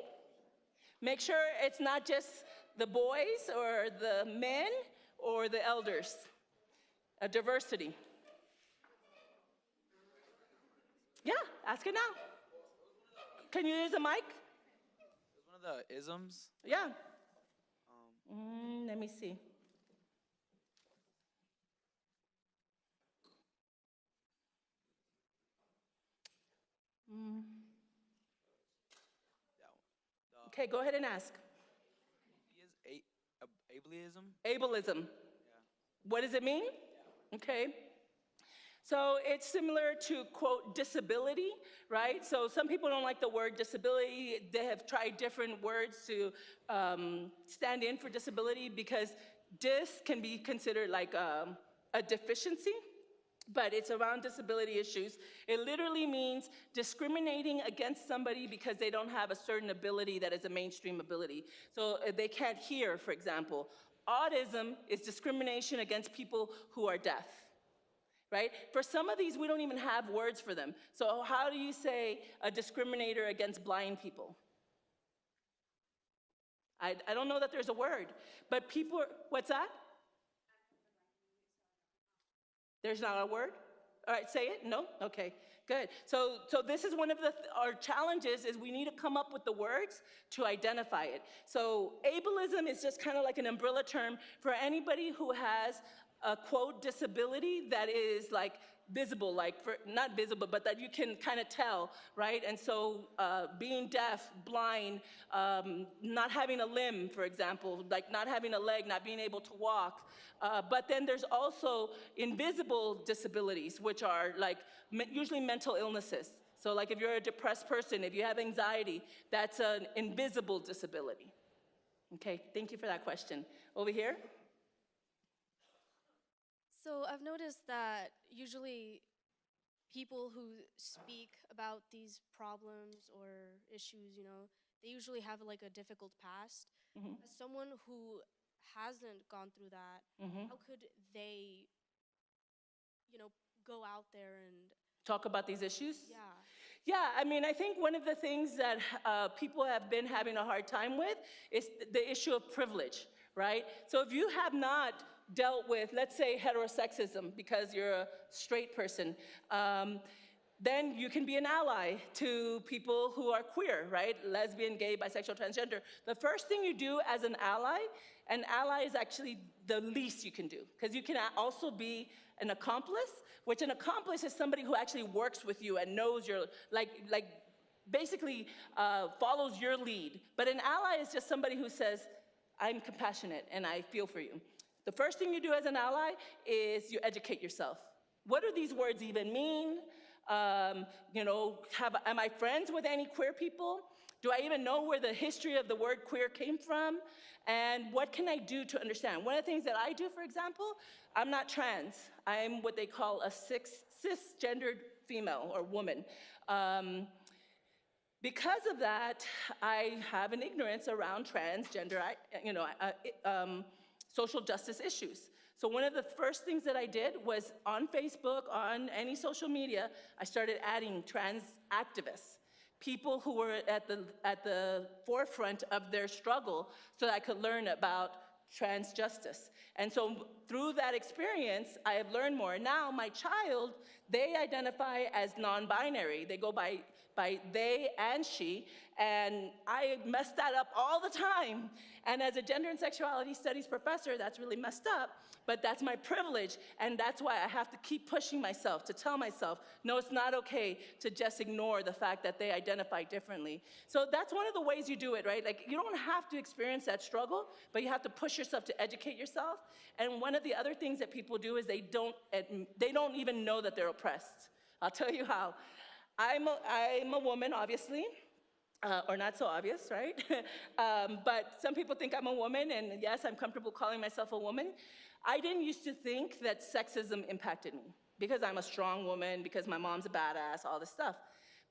Make sure it's not just the boys or the men or the elders. A diversity. Yeah, ask it now. Can you use a mic? It's one of the isms. Yeah. Let me see. Okay, go ahead and ask. Ableism? Ableism. Yeah. What does it mean? Okay. So it's similar to, quote, disability, right? So some people don't like the word disability. They have tried different words to stand in for disability because dis can be considered like a deficiency, but it's around disability issues. It literally means discriminating against somebody because they don't have a certain ability that is a mainstream ability. So they can't hear, for example. Autism is discrimination against people who are deaf, right? For some of these, we don't even have words for them. So how do you say a discriminator against blind people? I don't know that there's a word, but people, what's that? There's not a word? All right, say it? No? Okay, good. So this is one of our challenges is we need to come up with the words to identify it. So ableism is just kind of like an umbrella term for anybody who has a, quote, disability that is like visible, not visible, but that you can kind of tell, right? And so being deaf, blind, not having a limb, for example, like not having a leg, not being able to walk. But then there's also invisible disabilities, which are like usually mental illnesses. So like if you're a depressed person, if you have anxiety, that's an invisible disability. Okay, thank you for that question. Over here. So I've noticed that usually people who speak about these problems or issues, they usually have like a difficult past. As someone who hasn't gone through that, how could they go out there and talk about these issues? yeah. Yeah, I mean, I think one of the things that people have been having a hard time with is the issue of privilege, right? So if you have not dealt with, let's say, heterosexism because you're a straight person, then you can be an ally to people who are queer, right? Lesbian, gay, bisexual, transgender. The first thing you do as an ally is actually the least you can do, because you can also be an accomplice, which an accomplice is somebody who actually works with you and knows your, basically follows your lead. But an ally is just somebody who says, I'm compassionate and I feel for you. The first thing you do as an ally is you educate yourself. What do these words even mean? Am I friends with any queer people? Do I even know where the history of the word queer came from? And what can I do to understand? One of the things that I do, for example, I'm not trans. I'm what they call a cisgendered female or woman. Because of that, I have an ignorance around transgender, social justice issues. So one of the first things that I did was on Facebook, on any social media, I started adding trans activists, people who were at the forefront of their struggle so that I could learn about trans justice. And so through that experience, I have learned more. Now my child, they identify as non-binary. They go by they and she, and I mess that up all the time. And as a gender and sexuality studies professor, that's really messed up, but that's my privilege, and that's why I have to keep pushing myself to tell myself, no, it's not okay to just ignore the fact that they identify differently. So that's one of the ways you do it, right? Like, you don't have to experience that struggle, but you have to push yourself to educate yourself. And one of the other things that people do is they don't even know that they're oppressed. I'll tell you how. I'm a woman, obviously, or not so obvious, right? But some people think I'm a woman, and yes, I'm comfortable calling myself a woman. I didn't used to think that sexism impacted me because I'm a strong woman, because my mom's a badass, all this stuff.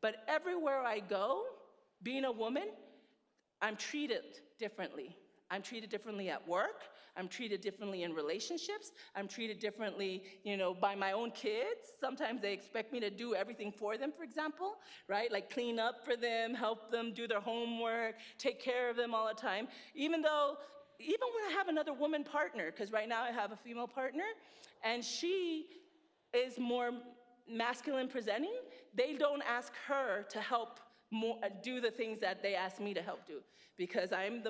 But everywhere I go, being a woman, I'm treated differently. I'm treated differently at work. I'm treated differently in relationships. I'm treated differently, by my own kids. Sometimes they expect me to do everything for them, for example, right? Like clean up for them, help them do their homework, take care of them all the time. Even when I have another woman partner, because right now I have a female partner, and she is more masculine presenting, they don't ask her to help do the things that they ask me to help do, because I'm the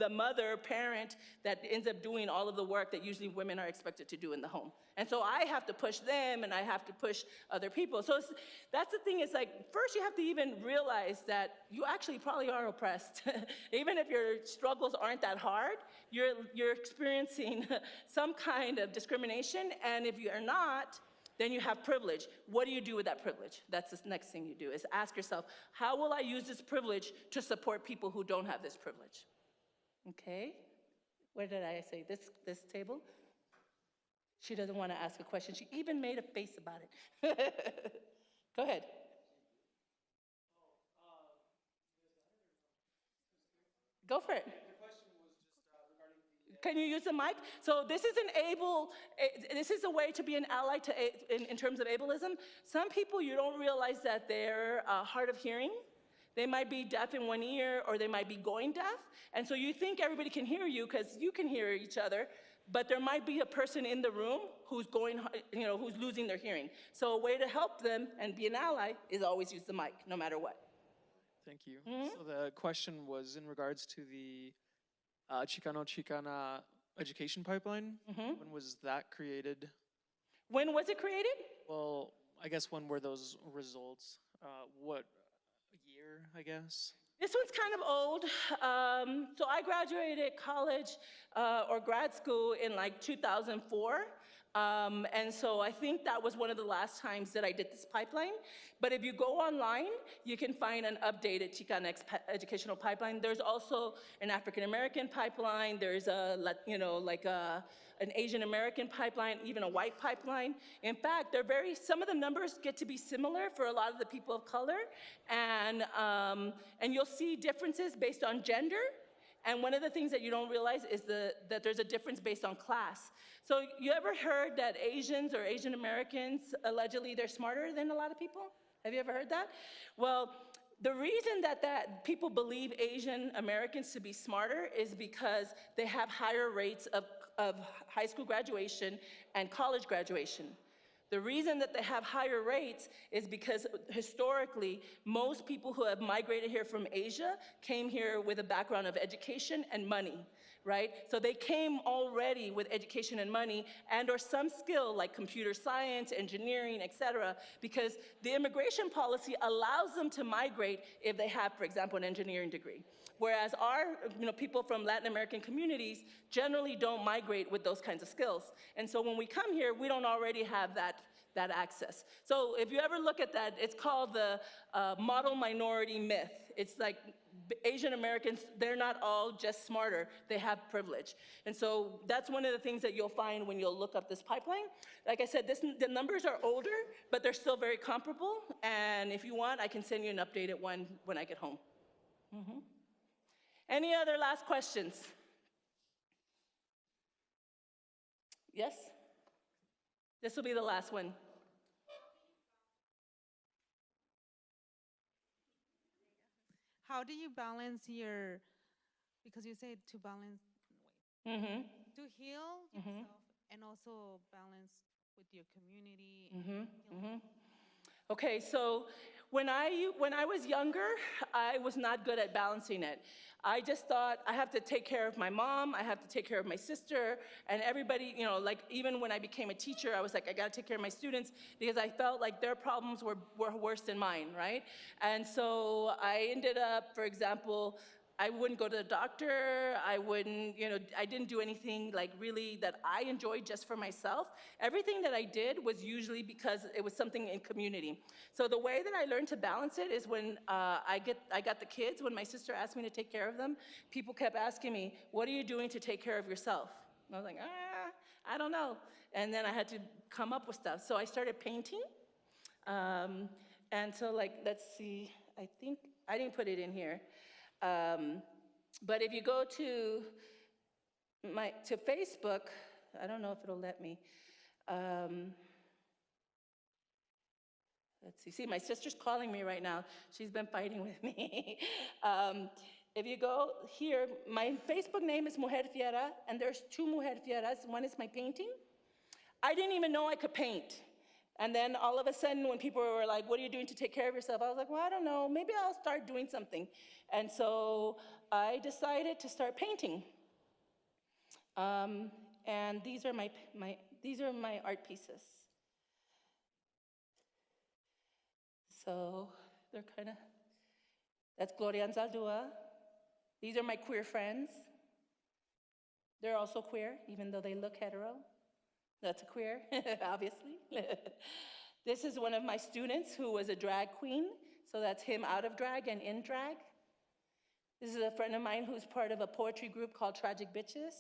mother, parent that ends up doing all of the work that usually women are expected to do in the home. And so I have to push them, and I have to push other people. So that's the thing, is like, first you have to even realize that you actually probably are oppressed. Even if your struggles aren't that hard, you're experiencing some kind of discrimination, and if you are not, then you have privilege. What do you do with that privilege? That's the next thing you do, is ask yourself, how will I use this privilege to support people who don't have this privilege? Okay, where did I say this table? She doesn't want to ask a question. She even made a face about it. Go ahead. Go for it. Can you use the mic? So this is a way to be an ally in terms of ableism. Some people, you don't realize that they're hard of hearing. They might be deaf in one ear, or they might be going deaf. And so you think everybody can hear you because you can hear each other, but there might be a person in the room who's who's losing their hearing. So a way to help them and be an ally is always use the mic, no matter what. Thank you. So the question was in regards to the Chicano-Chicana education pipeline. When was that created? When was it created? Well, I guess when were those results? What year, I guess? This one's kind of old. So I graduated college or grad school in like 2004. And so I think that was one of the last times that I did this pipeline. But if you go online, you can find an updated Chicanx educational pipeline. There's also an African American pipeline. There's an Asian American pipeline, even a white pipeline. In fact, some of the numbers get to be similar for a lot of the people of color. And you'll see differences based on gender And one of the things that you don't realize is that there's a difference based on class. So you ever heard that Asians or Asian Americans, allegedly they're smarter than a lot of people? Have you ever heard that? Well, the reason that people believe Asian Americans to be smarter is because they have higher rates of high school graduation and college graduation. The reason that they have higher rates is because historically, most people who have migrated here from Asia came here with a background of education and money, right? So they came already with education and money and or some skill like computer science, engineering, et cetera, because the immigration policy allows them to migrate if they have, for example, an engineering degree. Whereas our people from Latin American communities generally don't migrate with those kinds of skills. And so when we come here, we don't already have that access. So if you ever look at that, it's called the model minority myth. It's like Asian Americans, they're not all just smarter, they have privilege. And so that's one of the things that you'll find when you'll look up this pipeline. Like I said, the numbers are older, but they're still very comparable. And if you want, I can send you an updated one when I get home. Mm-hmm. Any other last questions? Yes? This will be the last one. How do you balance because you say to balance, to heal yourself and also balance with your community? Okay, so when I was younger, I was not good at balancing it. I just thought I have to take care of my mom, I have to take care of my sister, and everybody, like even when I became a teacher, I was like, I gotta take care of my students because I felt like their problems were worse than mine, right? And so I ended up, for example, I wouldn't go to the doctor, I didn't do anything like really that I enjoyed just for myself. Everything that I did was usually because it was something in community. So the way that I learned to balance it is when I got the kids, when my sister asked me to take care of them, people kept asking me, what are you doing to take care of yourself? And I was like, I don't know. And then I had to come up with stuff. So I started painting. And so let's see, I think, I didn't put it in here. But if you go to Facebook, I don't know if it'll let me. Let's see. See, my sister's calling me right now. She's been fighting with me. If you go here, my Facebook name is Mujer Fiera, and there's two Mujer Fieras. One is my painting. I didn't even know I could paint. And then all of a sudden, when people were like, what are you doing to take care of yourself? I was like, well, I don't know, maybe I'll start doing something. And so I decided to start painting. And these are my art pieces. So they're that's Gloria Anzaldúa. These are my queer friends. They're also queer, even though they look hetero. That's a queer, obviously. This is one of my students who was a drag queen. So that's him out of drag and in drag. This is a friend of mine who's part of a poetry group called Tragic Bitches.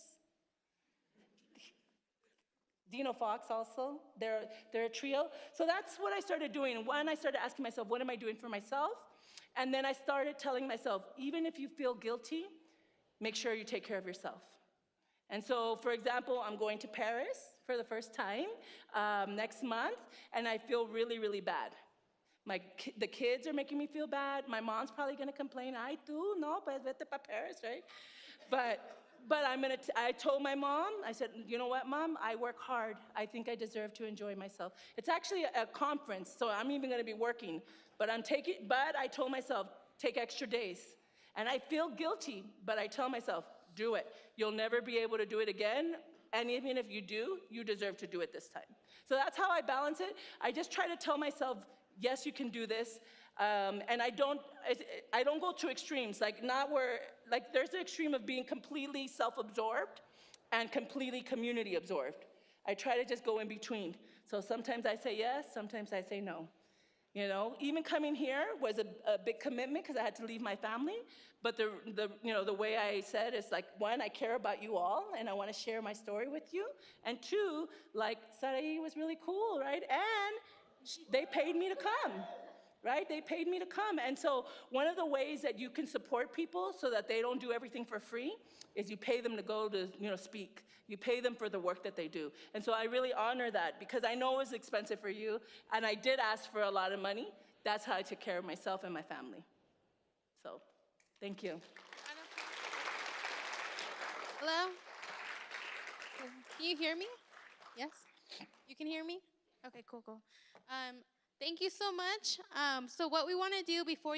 Dino Fox also, they're a trio. So that's what I started doing. One, I started asking myself, what am I doing for myself? And then I started telling myself, even if you feel guilty, make sure you take care of yourself. And so, for example, I'm going to Paris for the first time next month, and I feel really, really bad. The kids are making me feel bad. My mom's probably gonna complain, ay tú, no, pues vete pa Paris, right? But I told my mom, I said, you know what, Mom, I work hard. I think I deserve to enjoy myself. It's actually a conference, so I'm even gonna be working, but I told myself, take extra days. And I feel guilty, but I tell myself, do it. You'll never be able to do it again, and even if you do, you deserve to do it this time. So that's how I balance it. I just try to tell myself, yes, you can do this, and I don't go to extremes, there's the extreme of being completely self-absorbed and completely community absorbed. I try to just go in between. So sometimes I say yes, sometimes I say no. Even coming here was a big commitment because I had to leave my family. But the way I said is one, I care about you all and I want to share my story with you. And two, Sarai was really cool, right? And they paid me to come, right? They paid me to come. And so one of the ways that you can support people so that they don't do everything for free is you pay them to go to, speak. You pay them for the work that they do. And so I really honor that because I know it was expensive for you, and I did ask for a lot of money. That's how I took care of myself and my family. So, thank you. Hello? Can you hear me? Yes? You can hear me? Okay, cool. Thank you so much. So what we want to do before